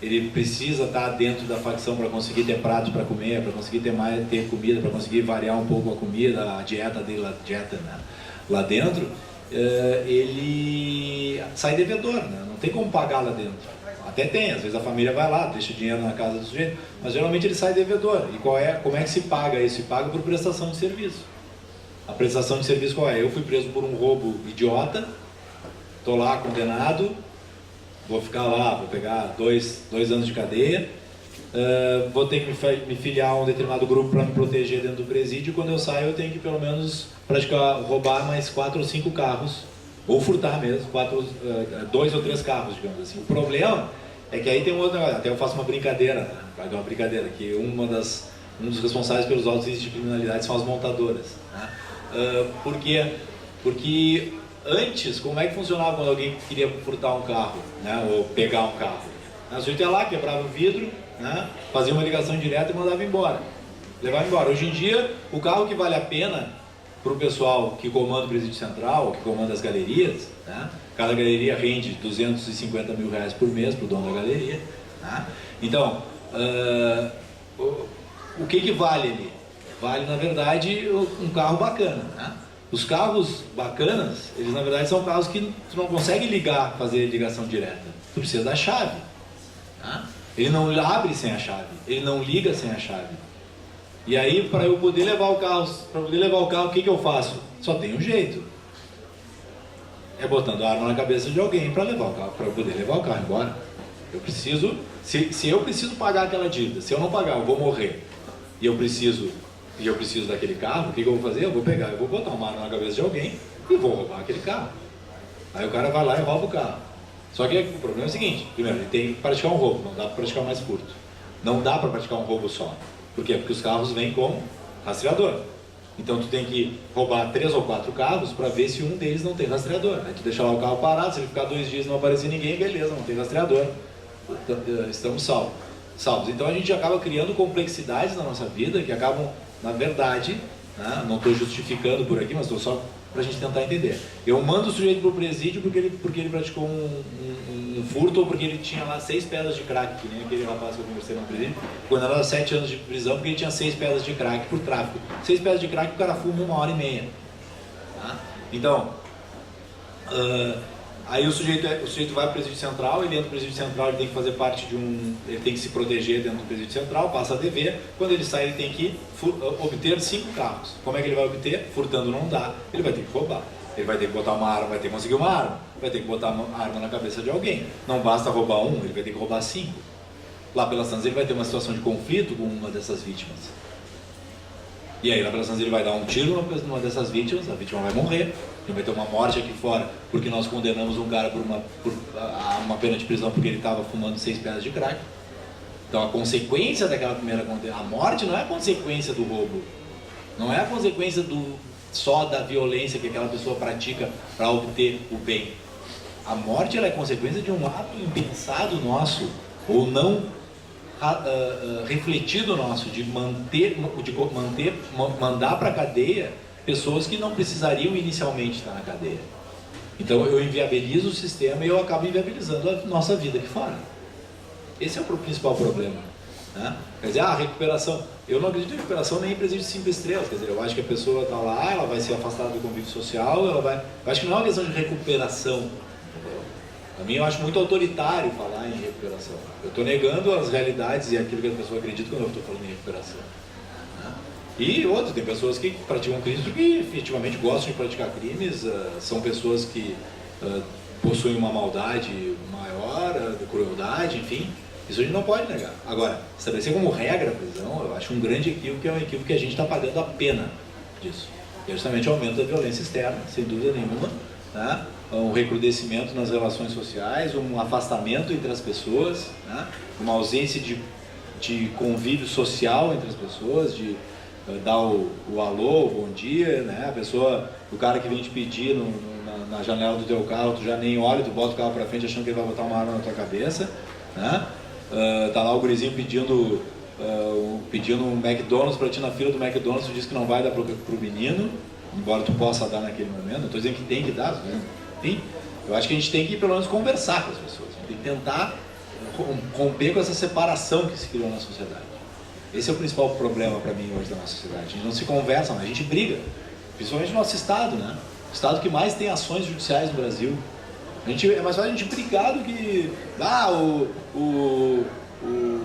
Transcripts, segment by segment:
ele precisa estar dentro da facção para conseguir ter pratos para comer, para conseguir ter comida, para conseguir variar um pouco a comida, a dieta dele, né, lá dentro, ele sai devedor, né? Não tem como pagar lá dentro. Até tem, às vezes a família vai lá, deixa dinheiro na casa do sujeito, mas geralmente ele sai devedor. E como é que se paga isso? Se paga por prestação de serviço. A prestação de serviço qual é? Eu fui preso por um roubo idiota, estou lá condenado, vou ficar lá, vou pegar dois anos de cadeia, vou ter que me filiar a um determinado grupo para me proteger dentro do presídio. Quando eu saio eu tenho que pelo menos roubar mais 4 ou 5 carros, ou furtar mesmo, 2 ou 3 carros, digamos assim. O problema é que aí tem um outro negócio, até eu faço uma brincadeira, né? Que um dos responsáveis pelos altos índices de criminalidade são as montadoras, né? Por quê? Porque antes, como é que funcionava quando alguém queria furtar um carro, né? Ou pegar um carro? A gente ia lá, quebrava o vidro, né? Fazia uma ligação direta e mandava embora. Levava embora. Hoje em dia, o carro que vale a pena para o pessoal que comanda o presídio central, que comanda as galerias, né? Cada galeria rende 250 mil reais por mês para o dono da galeria, né? Então, o que vale ali? Vale, na verdade, um carro bacana, né? Os carros bacanas, eles na verdade são carros que tu não consegue fazer ligação direta. Tu precisa da chave, né? Ele não abre sem a chave, ele não liga sem a chave. E aí, para eu poder levar o carro, o que eu faço? Só tem um jeito. É botando a arma na cabeça de alguém para levar o carro, para eu poder levar o carro embora. Eu preciso, se eu preciso pagar aquela dívida, se eu não pagar, eu vou morrer. E eu preciso daquele carro, o que eu vou fazer? Eu vou botar uma arma na cabeça de alguém e vou roubar aquele carro. Aí o cara vai lá e rouba o carro. Só que o problema é o seguinte: primeiro, ele tem que praticar um roubo, não dá para praticar mais furto. Não dá para praticar um roubo só. Por quê? Porque os carros vêm com rastreador. Então tu tem que roubar 3 ou 4 carros para ver se um deles não tem rastreador. Aí tu deixa lá o carro parado, se ele ficar 2 dias e não aparecer ninguém, beleza, não tem rastreador. Estamos salvos. Então a gente acaba criando complexidades na nossa vida que acabam, na verdade, né, não estou justificando por aqui, mas estou só para a gente tentar entender. Eu mando o sujeito para o presídio porque ele praticou um furto ou porque ele tinha lá 6 pedras de crack, que nem aquele rapaz que eu conversei no presídio, condenado a 7 anos de prisão porque ele tinha 6 pedras de crack por tráfico. 6 pedras de crack o cara fuma 1h30. Tá? Então, aí o sujeito vai para o presídio central, ele entra no presídio central, ele tem que fazer parte ele tem que se proteger dentro do presídio central, passa a dever. Quando ele sai, ele tem que obter 5 carros. Como é que ele vai obter? Furtando não dá, ele vai ter que roubar. Ele vai ter que botar uma arma, vai ter que conseguir uma arma, vai ter que botar uma arma na cabeça de alguém. Não basta roubar um, ele vai ter que roubar 5. Lá pelas tantas ele vai ter uma situação de conflito com uma dessas vítimas. E aí lá pelas tantas ele vai dar um tiro numa dessas vítimas, a vítima vai morrer. Ele vai ter uma morte aqui fora, porque nós condenamos um cara a uma pena de prisão porque ele estava fumando 6 pedras de crack. Então a consequência daquela primeira condena, a morte não é a consequência do roubo, não é a consequência só da violência que aquela pessoa pratica para obter o bem. A morte ela é consequência de um ato impensado nosso, ou não refletido nosso, de mandar para a cadeia pessoas que não precisariam inicialmente estar na cadeia. Então eu inviabilizo o sistema e eu acabo inviabilizando a nossa vida aqui fora. Esse é o principal problema, né? Quer dizer, a recuperação, eu não acredito em recuperação nem em presídio de 5 estrelas, quer dizer, eu acho que a pessoa está lá, ela vai ser afastada do convívio social, eu acho que não é uma questão de recuperação, entendeu? A mim eu acho muito autoritário falar em recuperação. Eu estou negando as realidades e aquilo que a pessoa acredita quando eu estou falando em recuperação. E outros, tem pessoas que praticam crimes porque efetivamente gostam de praticar crimes, são pessoas que possuem uma maldade maior, de crueldade, enfim, isso a gente não pode negar. Agora, estabelecer como regra a prisão, eu acho um grande equívoco, que é um equívoco que a gente está pagando a pena disso. Que é justamente o aumento da violência externa, sem dúvida nenhuma, né? Um recrudescimento nas relações sociais, um afastamento entre as pessoas, né? Uma ausência de convívio social entre as pessoas, de dar o alô, o bom dia, né? A pessoa, o cara que vem te pedir na janela do teu carro, tu já nem olha, tu bota o carro pra frente achando que ele vai botar uma arma na tua cabeça, né? Tá lá o gurizinho pedindo um McDonald's pra ti na fila do McDonald's, tu diz que não vai dar pro menino, embora tu possa dar naquele momento. Não tô dizendo que tem que dar, né? Enfim, eu acho que a gente tem que pelo menos conversar com as pessoas, a gente tem que tentar romper com essa separação que se criou na sociedade. Esse é o principal problema para mim hoje da nossa sociedade. A gente não se conversa, a gente briga. Principalmente no nosso estado, né? O estado que mais tem ações judiciais no Brasil. É mais fácil a gente brigar do que...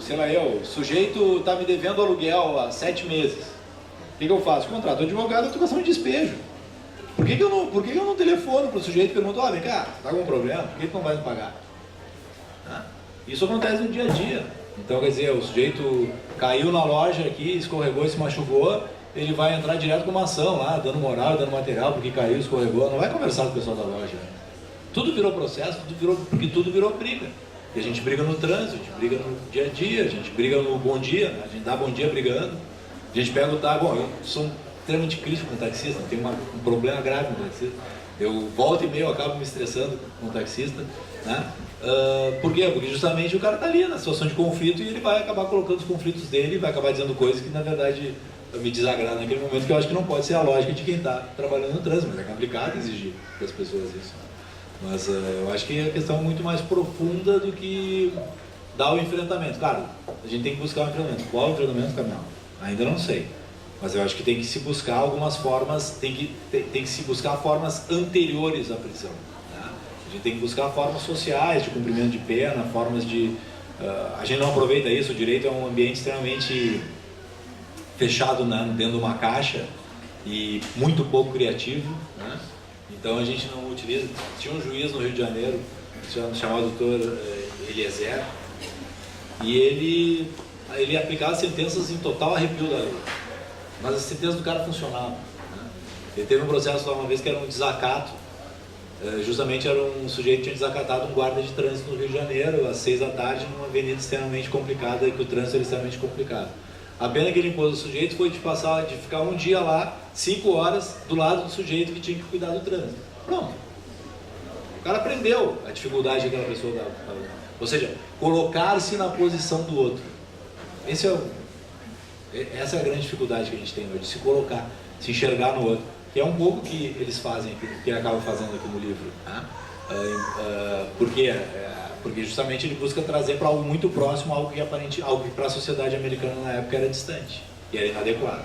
sei lá o sujeito está me devendo aluguel há 7 meses. O que eu faço? Contrato o advogado, educação de despejo. Por que eu não telefono para o sujeito e pergunto, vem cá, está com algum problema? Por que tu não vai me pagar? Isso acontece no dia a dia. Então, quer dizer, o sujeito caiu na loja aqui, escorregou e se machucou, ele vai entrar direto com uma ação lá, dando moral, dando material, porque caiu, escorregou, não vai conversar com o pessoal da loja. Tudo virou processo, porque tudo virou briga. E a gente briga no trânsito, a gente briga no dia a dia, a gente briga no bom dia, né? A gente dá bom dia brigando. A gente pega o táxi, eu sou extremamente crítico com o taxista, tenho um problema grave com o taxista. Eu volta e meia, eu acabo me estressando com o taxista, né? Por quê? Porque justamente o cara está ali na situação de conflito e ele vai acabar colocando os conflitos dele e vai acabar dizendo coisas que na verdade me desagradam naquele momento, que eu acho que não pode ser a lógica de quem está trabalhando no trânsito, mas é complicado exigir das pessoas isso. Mas eu acho que a questão é muito mais profunda do que dar o enfrentamento. Claro, a gente tem que buscar o enfrentamento. Qual é o enfrentamento, caminhão? Ainda não sei. Mas eu acho que tem que se buscar algumas formas, tem que se buscar formas anteriores à prisão. A gente tem que buscar formas sociais de cumprimento de pena, formas de... a gente não aproveita isso, o direito é um ambiente extremamente fechado, né, dentro de uma caixa e muito pouco criativo, né? Então a gente não utiliza... Tinha um juiz no Rio de Janeiro, chamado Dr. Eliezer, e ele aplicava sentenças em total arrepio da lei. Mas as sentenças do cara funcionavam, né? Ele teve um processo lá uma vez que era um desacato. Justamente era um sujeito que tinha desacatado um guarda de trânsito no Rio de Janeiro, às 6 da tarde, numa avenida extremamente complicada, e que o trânsito era extremamente complicado. A pena que ele impôs ao sujeito foi de ficar um dia lá, 5 horas, do lado do sujeito que tinha que cuidar do trânsito. Pronto. O cara aprendeu a dificuldade que aquela pessoa dava. Ou seja, colocar-se na posição do outro. Essa é a grande dificuldade que a gente tem hoje, de se colocar, se enxergar no outro. Que é um pouco que eles fazem, que acabam fazendo aqui no livro, né? Porque justamente ele busca trazer para algo muito próximo, algo que para a sociedade americana na época era distante e era inadequado.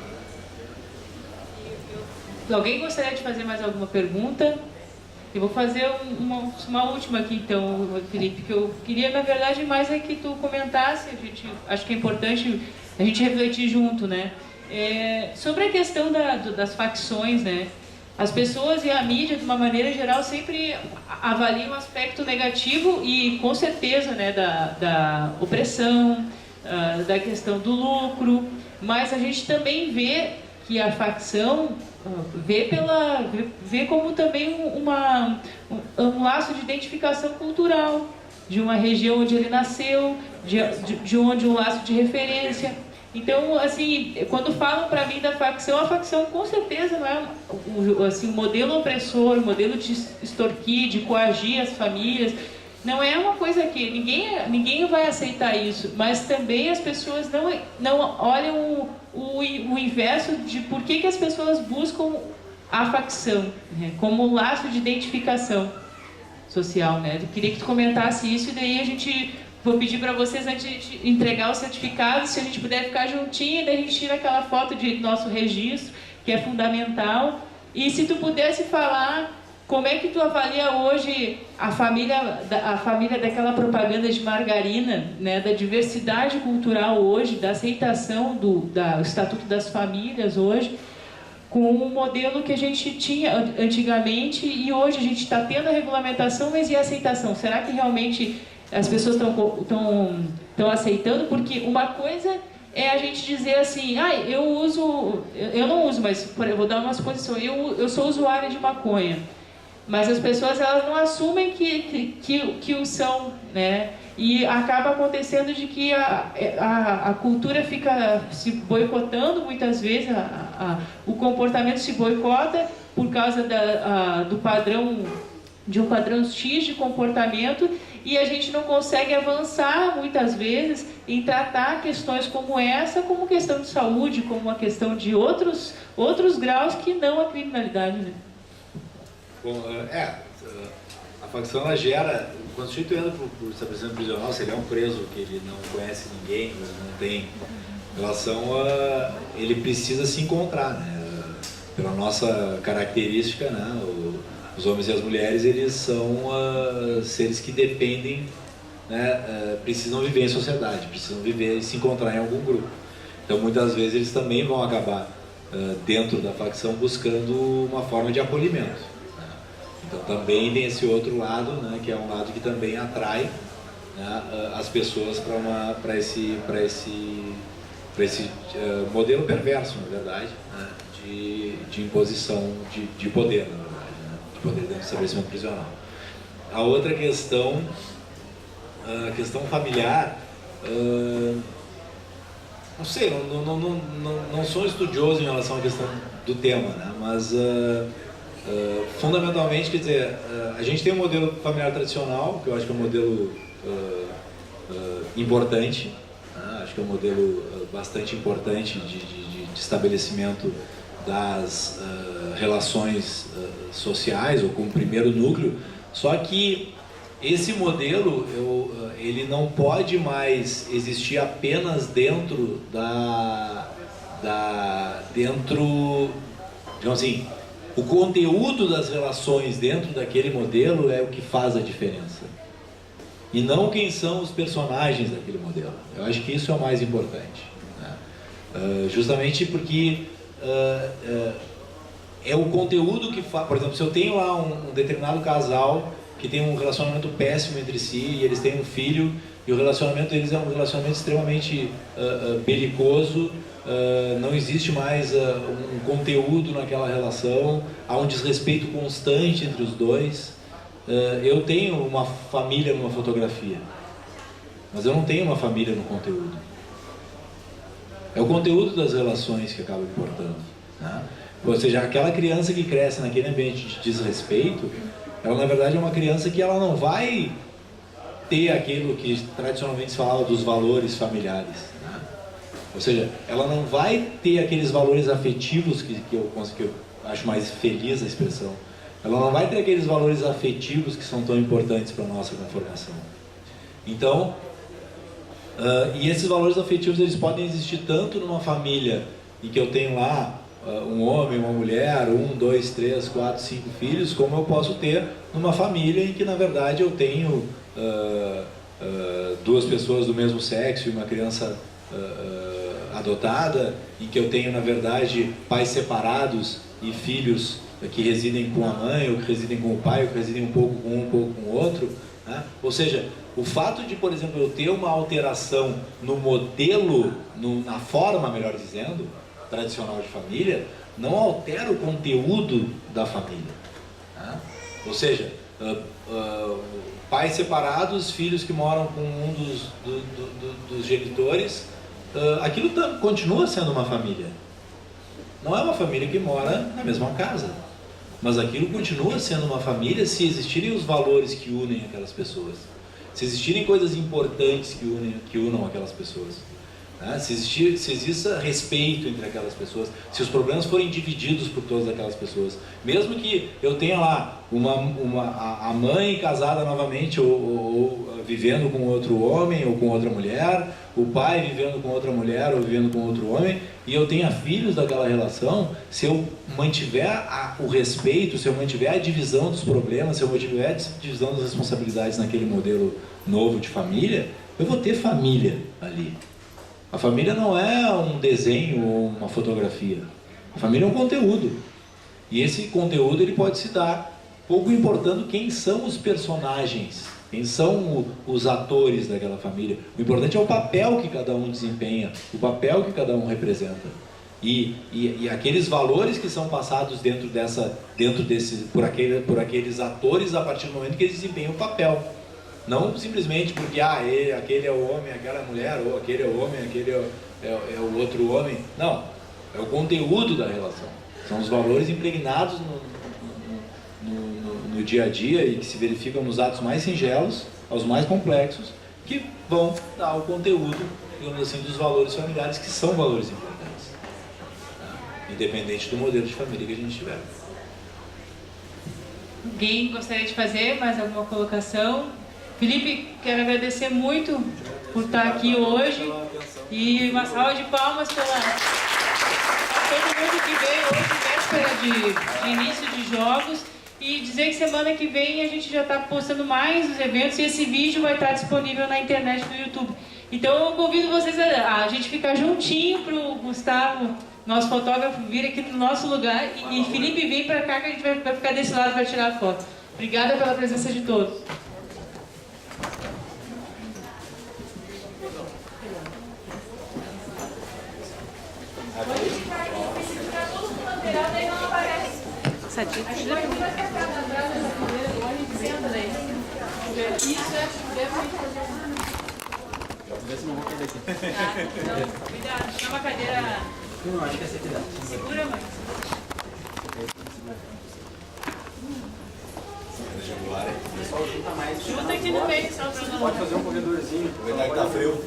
Alguém gostaria de fazer mais alguma pergunta? Eu vou fazer uma última aqui então, Felipe, que eu queria na verdade mais é que tu comentasse, acho que é importante a gente refletir junto, né? Sobre a questão das facções, né? As pessoas e a mídia, de uma maneira geral, sempre avaliam o aspecto negativo e, com certeza, né, da opressão, da questão do lucro, mas a gente também vê que a facção vê como também um laço de identificação cultural, de uma região onde ele nasceu, de onde um laço de referência. Então, assim, quando falam para mim da facção, a facção com certeza não é assim, um modelo opressor, um modelo de extorquir, de coagir as famílias. Não é uma coisa que ninguém vai aceitar isso, mas também as pessoas não olham o inverso de por que as pessoas buscam a facção, né, como um laço de identificação social, né? Eu queria que tu comentasse isso e daí vou pedir para vocês, antes de entregar o certificado, se a gente puder ficar juntinho, daí a gente tira aquela foto de nosso registro, que é fundamental. E se tu pudesse falar como é que tu avalia hoje a família daquela propaganda de margarina, né, da diversidade cultural hoje, da aceitação do Estatuto das Famílias hoje, com um modelo que a gente tinha antigamente e hoje a gente está tendo a regulamentação, mas e a aceitação? Será que realmente as pessoas estão aceitando? Porque uma coisa é a gente dizer assim, eu não uso, mas eu vou dar uma suposição, eu sou usuária de maconha, mas as pessoas elas não assumem que o são, né? E acaba acontecendo de que a cultura fica se boicotando muitas vezes, o comportamento se boicota por causa do padrão, de um padrão X de comportamento, e a gente não consegue avançar muitas vezes em tratar questões como essa, como questão de saúde, como uma questão de outros graus que não a criminalidade, né? Bom, a facção ela gera, quando o sujeito entra para o estabelecimento prisional, se ele é um preso que ele não conhece ninguém, não tem relação a... ele precisa se encontrar, né? Pela nossa característica, né? Os homens e as mulheres, eles são seres que dependem, né? Precisam viver em sociedade, precisam viver e se encontrar em algum grupo. Então, muitas vezes, eles também vão acabar dentro da facção buscando uma forma de acolhimento. Então também tem esse outro lado, né, que é um lado que também atrai, né, as pessoas para esse modelo perverso, na verdade, né, de imposição de poder, na verdade, né, de poder dentro do estabelecimento prisional. A outra questão, a questão familiar, não sei, não sou estudioso em relação à questão do tema, né, mas fundamentalmente, quer dizer, a gente tem um modelo familiar tradicional, que eu acho que é um modelo importante, né? Acho que é um modelo bastante importante de estabelecimento das relações sociais, ou como primeiro núcleo, só que esse modelo, ele não pode mais existir apenas dentro digamos assim, o conteúdo das relações dentro daquele modelo é o que faz a diferença. E não quem são os personagens daquele modelo. Eu acho que isso é o mais importante, né? Justamente porque é o conteúdo que faz... Por exemplo, se eu tenho lá um determinado casal que tem um relacionamento péssimo entre si e eles têm um filho e o relacionamento deles é um relacionamento extremamente belicoso, não existe mais um conteúdo naquela relação, há um desrespeito constante entre os dois. Eu tenho uma família numa fotografia, mas eu não tenho uma família no conteúdo. É o conteúdo das relações que acaba importando, né? Ou seja, aquela criança que cresce naquele ambiente de desrespeito, ela na verdade é uma criança que ela não vai ter aquilo que tradicionalmente se falava dos valores familiares, né? Ou seja, ela não vai ter aqueles valores afetivos que eu acho mais feliz a expressão. Ela não vai ter aqueles valores afetivos que são tão importantes para a nossa conformação. Então, e esses valores afetivos, eles podem existir tanto numa família em que eu tenho lá um homem, uma mulher, 1, 2, 3, 4, 5 filhos, como eu posso ter numa família em que, na verdade, eu tenho duas pessoas do mesmo sexo e uma criança adotada, em que eu tenho, na verdade, pais separados e filhos que residem com a mãe, ou que residem com o pai, ou que residem um pouco com um pouco com o outro, né? Ou seja, o fato de, por exemplo, eu ter uma alteração no modelo, na forma, melhor dizendo, tradicional de família, não altera o conteúdo da família, né? Ou seja, pais separados, filhos que moram com um dos genitores, aquilo continua sendo uma família. Não é uma família que mora na mesma casa, mas aquilo continua sendo uma família se existirem os valores que unem aquelas pessoas, se existirem coisas importantes que unam aquelas pessoas, né? Se exista respeito entre aquelas pessoas, se os problemas forem divididos por todas aquelas pessoas, mesmo que eu tenha lá a mãe casada novamente ou vivendo com outro homem ou com outra mulher, o pai vivendo com outra mulher ou vivendo com outro homem, e eu tenha filhos daquela relação, se eu mantiver o respeito, se eu mantiver a divisão dos problemas, se eu mantiver a divisão das responsabilidades naquele modelo novo de família, eu vou ter família ali. A família não é um desenho ou uma fotografia. A família é um conteúdo. E esse conteúdo ele pode se dar pouco importando quem são os personagens, quem são os atores daquela família. O importante é o papel que cada um desempenha, o papel que cada um representa. E aqueles valores que são passados por aqueles atores a partir do momento que eles desempenham o papel. Não simplesmente porque aquele é o homem, aquela é a mulher, ou aquele é o homem, aquele é o outro homem. Não, é o conteúdo da relação. São os valores impregnados no dia a dia e que se verificam nos atos mais singelos aos mais complexos, que vão dar o conteúdo, digamos assim, dos valores familiares, que são valores importantes, tá? Independente do modelo de família que a gente tiver. Alguém gostaria de fazer mais alguma colocação? Felipe, quero agradecer muito por estar aqui hoje e uma salva de palmas para todo mundo que veio hoje, véspera de início de jogos, e dizer que semana que vem a gente já está postando mais os eventos e esse vídeo vai estar disponível na internet no YouTube. Então eu convido vocês a gente ficar juntinho para o Gustavo, nosso fotógrafo, vir aqui no nosso lugar e Felipe vem para cá que a gente vai ficar desse lado para tirar a foto. Obrigada pela presença de todos. Cuidado, chama a cadeira. Não, acho que essa aqui dá. Segura, mãe. Pessoal, junta mais. Junta aqui no meio, só pra não. Pode fazer um corredorzinho. Aproveitar que tá frio.